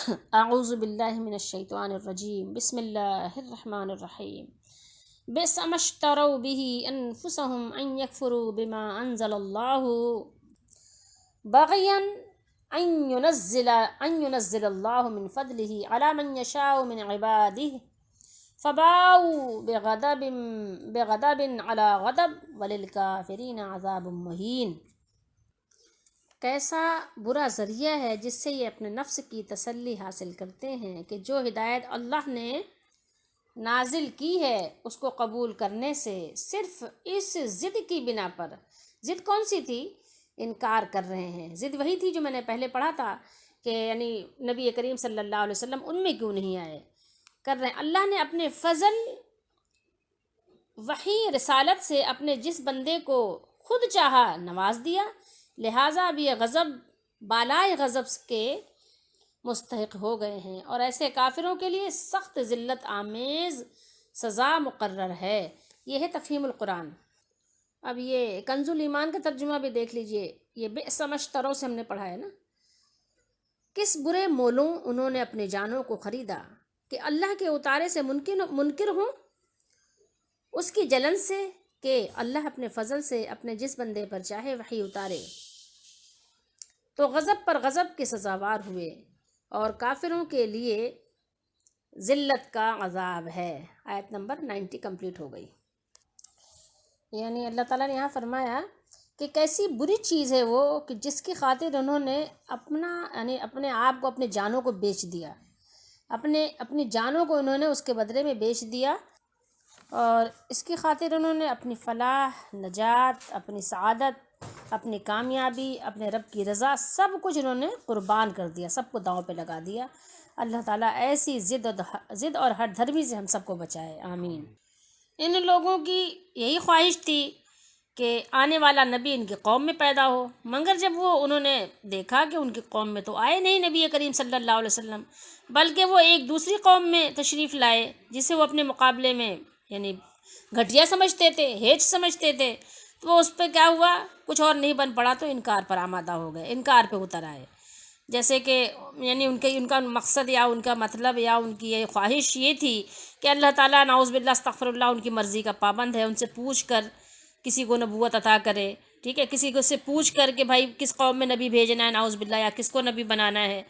اعوذ باللہ من الشیطان الرجیم، بسم اللہ الرحمن الرحیم۔ بئس ما اشتروا به انفسهم ان يكفروا بما انزل اللہ بغیا ان ينزل اللہ من فضلہ علی من یشاء من عبادہ فباؤوا بغضب علی غضب وللکافرین عذاب مہین۔ کیسا برا ذریعہ ہے جس سے یہ اپنے نفس کی تسلی حاصل کرتے ہیں کہ جو ہدایت اللہ نے نازل کی ہے اس کو قبول کرنے سے صرف اس ضد کی بنا پر، ضد کون سی تھی؟ انکار کر رہے ہیں۔ ضد وہی تھی جو میں نے پہلے پڑھا تھا کہ یعنی نبی کریم صلی اللہ علیہ وسلم ان میں کیوں نہیں آئے، کر رہے ہیں۔ اللہ نے اپنے فضل وحی رسالت سے اپنے جس بندے کو خود چاہا نواز دیا، لہٰذا اب یہ غضب بالائے غضب کے مستحق ہو گئے ہیں، اور ایسے کافروں کے لیے سخت ذلت آمیز سزا مقرر ہے۔ یہ ہے تفہیم القرآن۔ اب یہ کنز الایمان کا ترجمہ بھی دیکھ لیجئے، یہ بئس ما اشتروا سے ہم نے پڑھا ہے نا، کس برے مولوں انہوں نے اپنے جانوں کو خریدا کہ اللہ کے اتارے سے منکر ہوں، اس کی جلن سے کہ اللہ اپنے فضل سے اپنے جس بندے پر چاہے وحی اتارے، تو غضب پر غضب کے سزاوار ہوئے، اور کافروں کے لیے ذلت کا عذاب ہے۔ آیت نمبر 90 کمپلیٹ ہو گئی۔ یعنی اللہ تعالیٰ نے یہاں فرمایا کہ کیسی بری چیز ہے وہ کہ جس کی خاطر انہوں نے اپنے آپ کو، اپنے جانوں کو بیچ دیا، اپنی جانوں کو انہوں نے اس کے بدلے میں بیچ دیا، اور اس کی خاطر انہوں نے اپنی فلاح، نجات، اپنی سعادت، اپنی کامیابی، اپنے رب کی رضا، سب کچھ انہوں نے قربان کر دیا، سب کو داؤں پہ لگا دیا۔ اللہ تعالیٰ ایسی ضد اور ہر دھرمی سے ہم سب کو بچائے، آمین۔ ان لوگوں کی یہی خواہش تھی کہ آنے والا نبی ان کی قوم میں پیدا ہو، مگر جب انہوں نے دیکھا کہ ان کی قوم میں تو آئے نہیں نبی کریم صلی اللہ علیہ وسلم، بلکہ وہ ایک دوسری قوم میں تشریف لائے جسے وہ اپنے مقابلے میں یعنی گھٹیا سمجھتے تھے، ہیچ سمجھتے تھے، تو وہ اس پہ کیا ہوا، کچھ اور نہیں بن پڑا تو انکار پر آمادہ ہو گئے، انکار پہ اتر آئے۔ جیسے کہ یعنی ان کا مقصد یا ان کا مطلب یا ان کی یہ خواہش یہ تھی کہ اللہ تعالیٰ نعوذ باللہ استغفر اللہ ان کی مرضی کا پابند ہے، ان سے پوچھ کر کسی کو نبوت عطا کرے، ٹھیک ہے، کسی کو سے پوچھ کر کہ بھائی کس قوم میں نبی بھیجنا ہے نعوذ باللہ، یا کس کو نبی بنانا ہے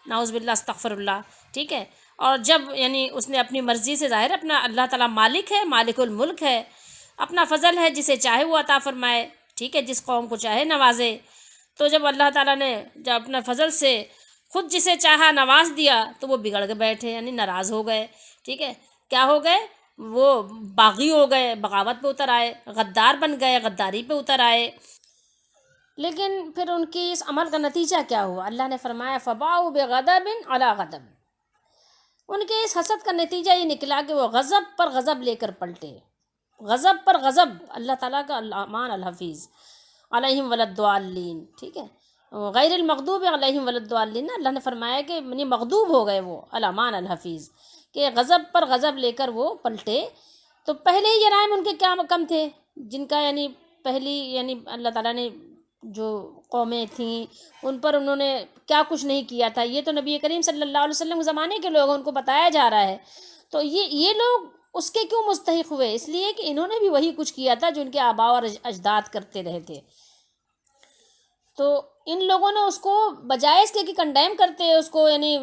نعوذ باللہ استغفر اللہ، ٹھیک ہے۔ اور جب یعنی اس نے اپنی مرضی سے، ظاہر اپنا اللہ تعالیٰ مالک ہے، مالک الملک ہے، اپنا فضل ہے، جسے چاہے وہ عطا فرمائے، ٹھیک ہے، جس قوم کو چاہے نوازے۔ تو جب اللہ تعالیٰ نے جب اپنا فضل سے خود جسے چاہا نواز دیا تو وہ بگڑ کے بیٹھے، یعنی ناراض ہو گئے، ٹھیک ہے، کیا ہو گئے، وہ باغی ہو گئے، بغاوت پہ اتر آئے، غدار بن گئے، غداری پہ اتر آئے۔ لیکن پھر ان کی اس عمل کا نتیجہ کیا ہوا؟ اللہ نے فرمایا فباؤوا بغضب علی غضب۔ ان کے اس حسد کا نتیجہ یہ نکلا کہ وہ غضب پر غضب لے کر پلٹے، غضب پر غضب۔ اللہ تعالیٰ کا الامان الحفیظ، علیہم وللضالین، ٹھیک ہے، غیر المغضوب علیہم وللضالین، اللہ نے فرمایا کہ منی مغضوب ہو گئے وہ، الامان الحفیظ، کہ غضب پر غضب لے کر وہ پلٹے۔ تو پہلے ہی جرائم ان کے کیا کم تھے، جن کا یعنی پہلی یعنی اللہ تعالیٰ نے جو قومیں تھیں ان پر انہوں نے کیا کچھ نہیں کیا تھا، یہ تو نبی کریم صلی اللہ علیہ وسلم کے زمانے کے لوگ ہیں، ان کو بتایا جا رہا ہے۔ تو یہ لوگ اس کے کیوں مستحق ہوئے؟ اس لیے کہ انہوں نے بھی وہی کچھ کیا تھا جو ان کے آباء اور اجداد کرتے رہے تھے۔ تو ان لوگوں نے اس کو بجائے اس کے کہ کنڈیم کرتے، اس کو یعنی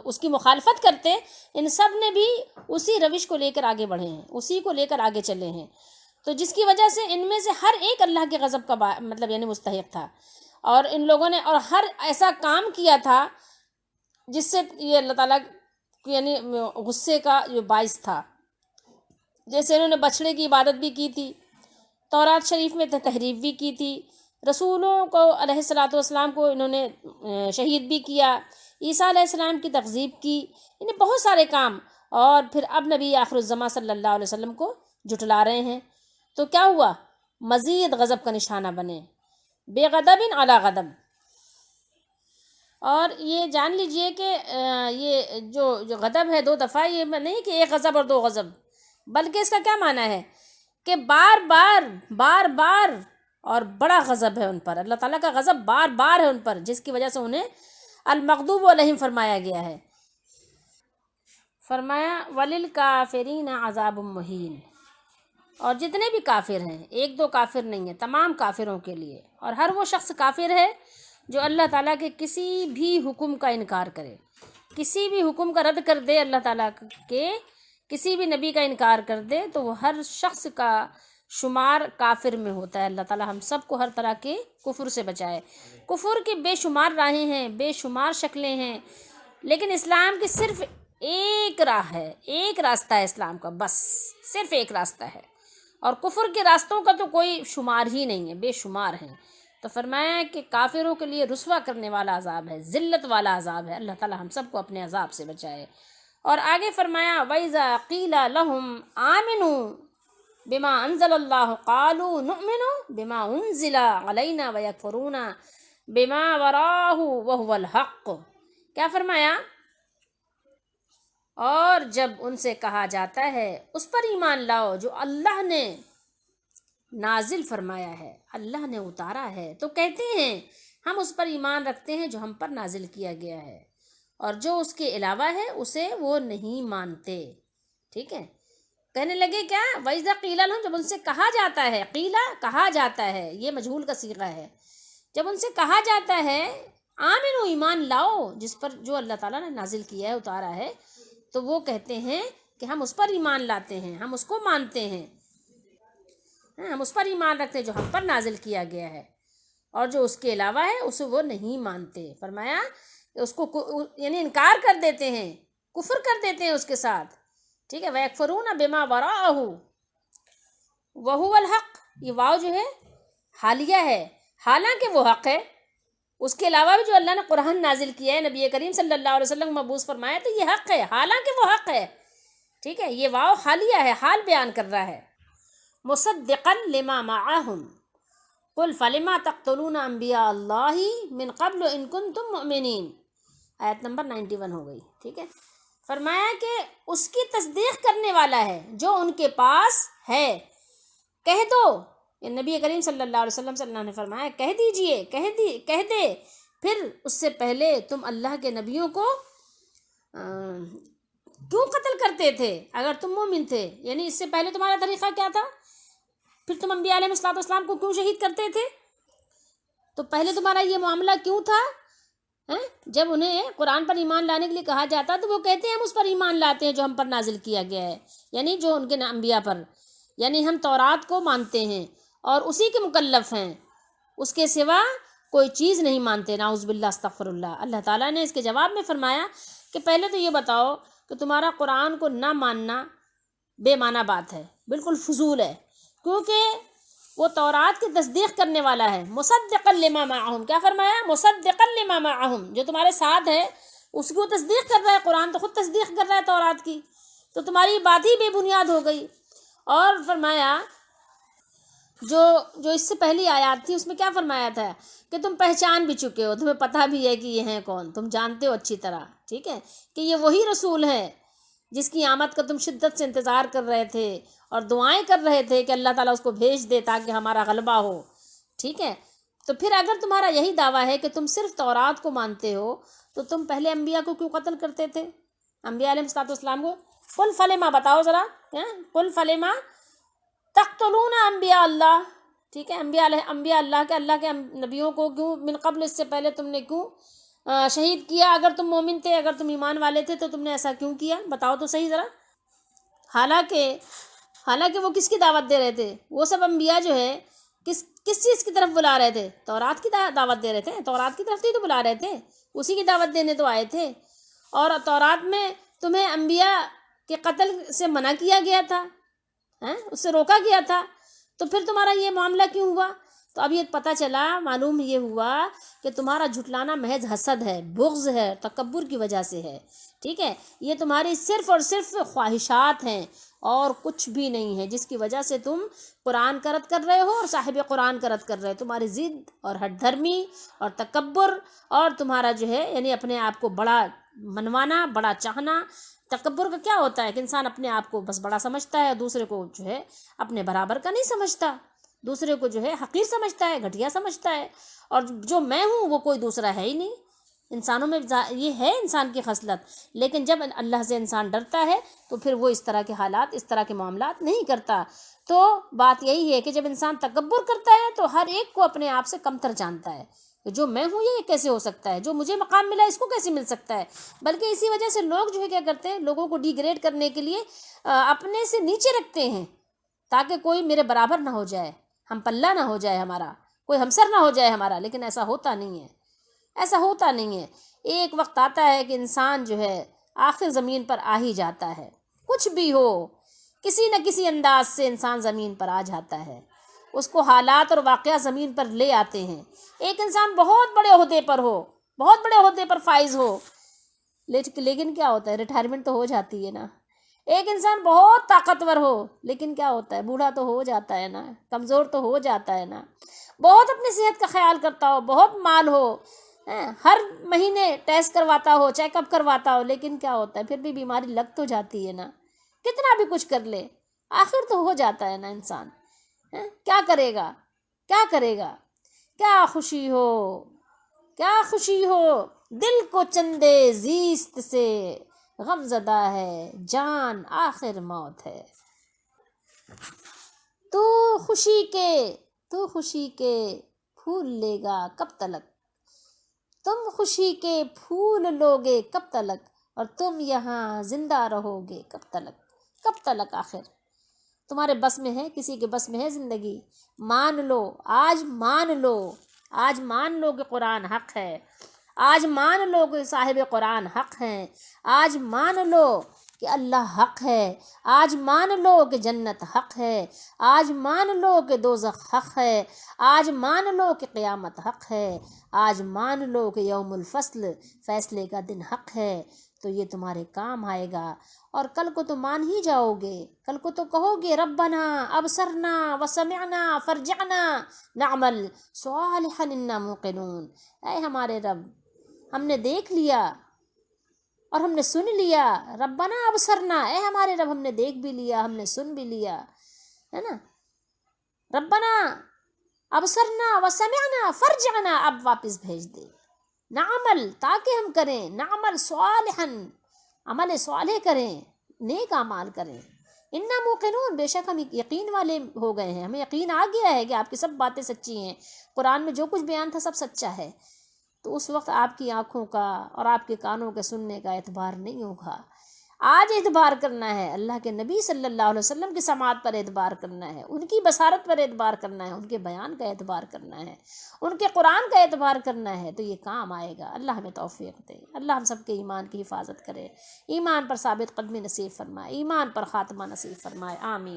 اس کی مخالفت کرتے، ان سب نے بھی اسی روش کو لے کر آگے بڑھے ہیں، اسی کو لے کر آگے چلے ہیں۔ تو جس کی وجہ سے ان میں سے ہر ایک اللہ کے غضب کا مطلب یعنی مستحق تھا، اور ان لوگوں نے اور ہر ایسا کام کیا تھا جس سے یہ اللہ تعالیٰ یعنی غصے کا جو باعث تھا۔ جیسے انہوں نے بچھڑے کی عبادت بھی کی تھی، تورات شریف میں تحریف بھی کی تھی، رسولوں کو علیہ الصلاۃ والسلام کو انہوں نے شہید بھی کیا، عیسیٰ علیہ السلام کی تکذیب کی، انہیں بہت سارے کام، اور پھر اب نبی آخر الزماں صلی اللہ علیہ وسلم کو جھٹلا رہے ہیں۔ تو کیا ہوا؟ مزید غضب کا نشانہ بنے، بے غضب علی غضب۔ اور یہ جان لیجئے کہ یہ جو غضب ہے دو دفعہ، یہ نہیں کہ ایک غضب اور دو غضب، بلکہ اس کا کیا معنی ہے کہ بار بار اور بڑا غضب ہے ان پر، اللہ تعالیٰ کا غضب بار بار ہے ان پر، جس کی وجہ سے انہیں المغضوب علیہم فرمایا گیا ہے۔ فرمایا وللکافرین عذاب مہین، اور جتنے بھی کافر ہیں، ایک دو کافر نہیں ہیں، تمام کافروں کے لیے، اور ہر وہ شخص کافر ہے جو اللہ تعالیٰ کے کسی بھی حکم کا انکار کرے، کسی بھی حکم کا رد کر دے، اللہ تعالیٰ کے کسی بھی نبی کا انکار کر دے، تو وہ ہر شخص کا شمار کافر میں ہوتا ہے۔ اللہ تعالیٰ ہم سب کو ہر طرح کے کفر سے بچائے۔ کفر کی بے شمار راہیں ہیں، بے شمار شکلیں ہیں، لیکن اسلام کی صرف ایک راہ ہے، ایک راستہ ہے اسلام کا، بس صرف ایک راستہ ہے، اور کفر کے راستوں کا تو کوئی شمار ہی نہیں ہے، بے شمار ہیں۔ تو فرمایا کہ کافروں کے لیے رسوا کرنے والا عذاب ہے، ذلت والا عذاب ہے۔ اللہ تعالیٰ ہم سب کو اپنے عذاب سے بچائے۔ اور آگے فرمایا وَإِذَا قِيلَ لَهُمْ آمِنُوا بِمَا أَنزَلَ اللَّهُ قَالُوا نُؤْمِنُ بِمَا أُنزِلَ عَلَيْنَا وَيَكْفُرُونَ بِمَا وَرَاءَهُ وَهُوَ الْحَقُّ۔ کیا فرمایا؟ اور جب ان سے کہا جاتا ہے اس پر ایمان لاؤ جو اللہ نے نازل فرمایا ہے، اللہ نے اتارا ہے، تو کہتے ہیں ہم اس پر ایمان رکھتے ہیں جو ہم پر نازل کیا گیا ہے، اور جو اس کے علاوہ ہے اسے وہ نہیں مانتے۔ ٹھیک ہے، کہنے لگے کیا وَإِذَا قِيلَ لَهُمْ، جب ان سے کہا جاتا ہے، قیلا کہا جاتا ہے، یہ مجہول کا صیغہ ہے، جب ان سے کہا جاتا ہے آمنو ایمان لاؤ جس پر جو اللہ تعالیٰ نے نازل کیا ہے، اتارا ہے، تو وہ کہتے ہیں کہ ہم اس پر ایمان لاتے ہیں، ہم اس کو مانتے ہیں، ہم اس پر ایمان رکھتے ہیں جو ہم پر نازل کیا گیا ہے، اور جو اس کے علاوہ ہے اسے وہ نہیں مانتے۔ فرمایا اس کو یعنی انکار کر دیتے ہیں، کفر کر دیتے ہیں اس کے ساتھ۔ ٹھیک ہے، وَيَكْفُرُونَ بِمَا وَرَاءَهُ وَهُوَ الْحَقُّ، یہ واو جو ہے حالیہ ہے، حالانکہ وہ حق ہے۔ اس کے علاوہ بھی جو اللہ نے قرآن نازل کیا ہے، نبی کریم صلی اللہ علیہ وسلم مبعوث فرمایا، تو یہ حق ہے، حالانکہ وہ حق ہے۔ ٹھیک ہے، یہ واو حالیہ ہے، حال بیان کر رہا ہے۔ مصدقا لما معہم قل فلما تقتلون انبیاء اللہ من قبل ان کنتم مؤمنین، آیت نمبر 91 ہو گئی۔ ٹھیک ہے، فرمایا کہ اس کی تصدیق کرنے والا ہے جو ان کے پاس ہے، کہہ دو، یہ نبی کریم صلی اللہ علیہ وسلم صلی اللہ نے فرمایا کہہ دیجئے، کہہ دے، پھر اس سے پہلے تم اللہ کے نبیوں کو کیوں قتل کرتے تھے اگر تم مومن تھے؟ یعنی اس سے پہلے تمہارا طریقہ کیا تھا؟ پھر تم انبیاء علیہ الصلوۃ والسلام کو کیوں شہید کرتے تھے؟ تو پہلے تمہارا یہ معاملہ کیوں تھا؟ جب انہیں قرآن پر ایمان لانے کے لیے کہا جاتا تو وہ کہتے ہیں ہم اس پر ایمان لاتے ہیں جو ہم پر نازل کیا گیا ہے، یعنی جو ان کے انبیاء پر، یعنی ہم تورات کو مانتے ہیں اور اسی کے مکلف ہیں، اس کے سوا کوئی چیز نہیں مانتے، نعوذ باللہ استغفر اللہ۔ اللہ تعالیٰ نے اس کے جواب میں فرمایا کہ پہلے تو یہ بتاؤ کہ تمہارا قرآن کو نہ ماننا بے معنی بات ہے، بالکل فضول ہے، کیونکہ وہ تورات کی تصدیق کرنے والا ہے۔ مصدقا لما معہم، کیا فرمایا؟ مصدقا لما معہم، جو تمہارے ساتھ ہے اس کی وہ تصدیق کر رہا ہے، قرآن تو خود تصدیق کر رہا ہے تورات کی، تو تمہاری بات ہی بے بنیاد ہو گئی۔ اور فرمایا جو اس سے پہلی آیات تھی اس میں کیا فرمایا تھا کہ تم پہچان بھی چکے ہو، تمہیں پتہ بھی ہے کہ یہ ہیں کون، تم جانتے ہو اچھی طرح، ٹھیک ہے، کہ یہ وہی رسول ہے جس کی آمد کا تم شدت سے انتظار کر رہے تھے اور دعائیں کر رہے تھے کہ اللہ تعالیٰ اس کو بھیج دے تاکہ ہمارا غلبہ ہو۔ ٹھیک ہے، تو پھر اگر تمہارا یہی دعویٰ ہے کہ تم صرف تورات کو مانتے ہو تو تم پہلے انبیاء کو کیوں قتل کرتے تھے؟ انبیاء علیہ الصلوۃ والسلام کو قل فلما، بتاؤ ذرا، قل فلما تقتلون انبیاء اللہ، ٹھیک ہے، انبیاء اللہ کے نبیوں کو کیوں من قبل، اس سے پہلے تم نے کیوں شہید کیا؟ اگر تم مومن تھے، اگر تم ایمان والے تھے تو تم نے ایسا کیوں کیا؟ بتاؤ تو صحیح ذرا۔ حالانکہ وہ کس کی دعوت دے رہے تھے؟ وہ سب انبیاء جو ہے کس چیز کی طرف بلا رہے تھے؟ تورات کی دعوت دے رہے تھے، تورات کی طرف ہی تو بلا رہے تھے، اسی کی دعوت دینے تو آئے تھے، اور تورات میں تمہیں انبیاء کے قتل سے منع کیا گیا تھا، اس سے روکا گیا تھا، تو پھر تمہارا یہ معاملہ کیوں ہوا؟ تو اب یہ پتہ چلا، معلوم یہ ہوا کہ تمہارا جھٹلانا محض حسد ہے، بغض ہے، تکبر کی وجہ سے ہے۔ ٹھیک ہے، یہ تمہاری صرف اور صرف خواہشات ہیں اور کچھ بھی نہیں ہے، جس کی وجہ سے تم قرآن کا رد کر رہے ہو اور صاحب قرآن کا رد کر رہے ہو۔ تمہاری ضد اور ہٹ دھرمی اور تکبر اور تمہارا جو ہے یعنی اپنے آپ کو بڑا منوانا، بڑا چاہنا۔ تکبر کا کیا ہوتا ہے کہ انسان اپنے آپ کو بس بڑا سمجھتا ہے، دوسرے کو جو ہے اپنے برابر کا نہیں سمجھتا، دوسرے کو جو ہے حقیر سمجھتا ہے، گھٹیا سمجھتا ہے، اور جو میں ہوں وہ کوئی دوسرا ہے ہی نہیں۔ انسانوں میں یہ ہے انسان کی خصلت، لیکن جب اللہ سے انسان ڈرتا ہے تو پھر وہ اس طرح کے حالات، اس طرح کے معاملات نہیں کرتا۔ تو بات یہی ہے کہ جب انسان تکبر کرتا ہے تو ہر ایک کو اپنے آپ سے کمتر جانتا ہے کہ جو میں ہوں یہ کیسے ہو سکتا ہے، جو مجھے مقام ملا اس کو کیسے مل سکتا ہے۔ بلکہ اسی وجہ سے لوگ جو ہے کیا کرتے ہیں، لوگوں کو ڈی گریڈ کرنے کے لیے اپنے سے نیچے رکھتے ہیں تاکہ کوئی میرے برابر نہ ہو جائے، ہم پلہ نہ ہو جائے ہمارا، کوئی ہمسر نہ ہو جائے ہمارا۔ لیکن ایسا ہوتا نہیں ہے، ایسا ہوتا نہیں ہے۔ ایک وقت آتا ہے کہ انسان جو ہے آخر زمین پر آ ہی جاتا ہے، کچھ بھی ہو، کسی نہ کسی انداز سے انسان زمین پر آ جاتا ہے، اس کو حالات اور واقعہ زمین پر لے آتے ہیں۔ ایک انسان بہت بڑے عہدے پر ہو، بہت بڑے عہدے پر فائز ہو، لیکن کیا ہوتا ہے، ریٹائرمنٹ تو ہو جاتی ہے نا۔ ایک انسان بہت طاقتور ہو لیکن کیا ہوتا ہے، بوڑھا تو ہو جاتا ہے نا، کمزور تو ہو جاتا ہے نا۔ بہت اپنی صحت کا خیال کرتا ہو، بہت مال ہو، ہر مہینے ٹیسٹ کرواتا ہو، چیک اپ کرواتا ہو، لیکن کیا ہوتا ہے، پھر بھی بیماری لگ تو جاتی ہے نا۔ کتنا بھی کچھ کر لے آخر تو ہو جاتا ہے نا انسان۔ کیا کرے گا، کیا کرے گا؟ کیا خوشی ہو، کیا خوشی ہو دل کو چندے زیست سے، غم زدہ ہے جان آخر موت ہے۔ تو خوشی کے پھول لے گا کب تلک، تم خوشی کے پھول لوگے کب تلک، اور تم یہاں زندہ رہو گے کب تلک۔ کب تلک آخر تمہارے بس میں ہے، کسی کے بس میں ہے زندگی؟ مان لو، آج مان لو، آج مان لو کہ قرآن حق ہے، آج مان لو کہ صاحب قرآن حق ہیں، آج مان لو کہ اللہ حق ہے، آج مان لو کہ جنت حق ہے، آج مان لو کہ دوزخ حق ہے، آج مان لو کہ قیامت حق ہے، آج مان لو کہ یوم الفصل فیصلے کا دن حق ہے۔ تو یہ تمہارے کام آئے گا، اور کل کو تو مان ہی جاؤ گے، کل کو تو کہو گے ربنا ابصرنا وسمعنا فرجعنا نعمل صالحا انا موقنون۔ اے ہمارے رب، ہم نے دیکھ لیا اور ہم نے سن لیا، ربنا ابصرنا، اے ہمارے رب ہم نے دیکھ بھی لیا، ہم نے سن بھی لیا، ہے نا۔ ربنا ابصرنا وسمعنا فرجعنا، اب واپس بھیج دے، نعمل، تاکہ ہم کریں، نعمل صالحا، عمل صالح کریں، نیک اعمال کریں، انا موقنون، بے شک ہم یقین والے ہو گئے ہیں، ہمیں یقین آ گیا ہے کہ آپ کی سب باتیں سچی ہیں، قرآن میں جو کچھ بیان تھا سب سچا ہے۔ تو اس وقت آپ کی آنکھوں کا اور آپ کے کانوں کے سننے کا اعتبار نہیں ہوگا۔ آج اعتبار کرنا ہے، اللہ کے نبی صلی اللہ علیہ وسلم کی سماعت پر اعتبار کرنا ہے، ان کی بصارت پر اعتبار کرنا ہے، ان کے بیان کا اعتبار کرنا ہے، ان کے قرآن کا اعتبار کرنا ہے، تو یہ کام آئے گا۔ اللہ ہمیں توفیق دے، اللہ ہم سب کے ایمان کی حفاظت کرے، ایمان پر ثابت قدمی نصیب فرمائے، ایمان پر خاتمہ نصیب فرمائے، آمین۔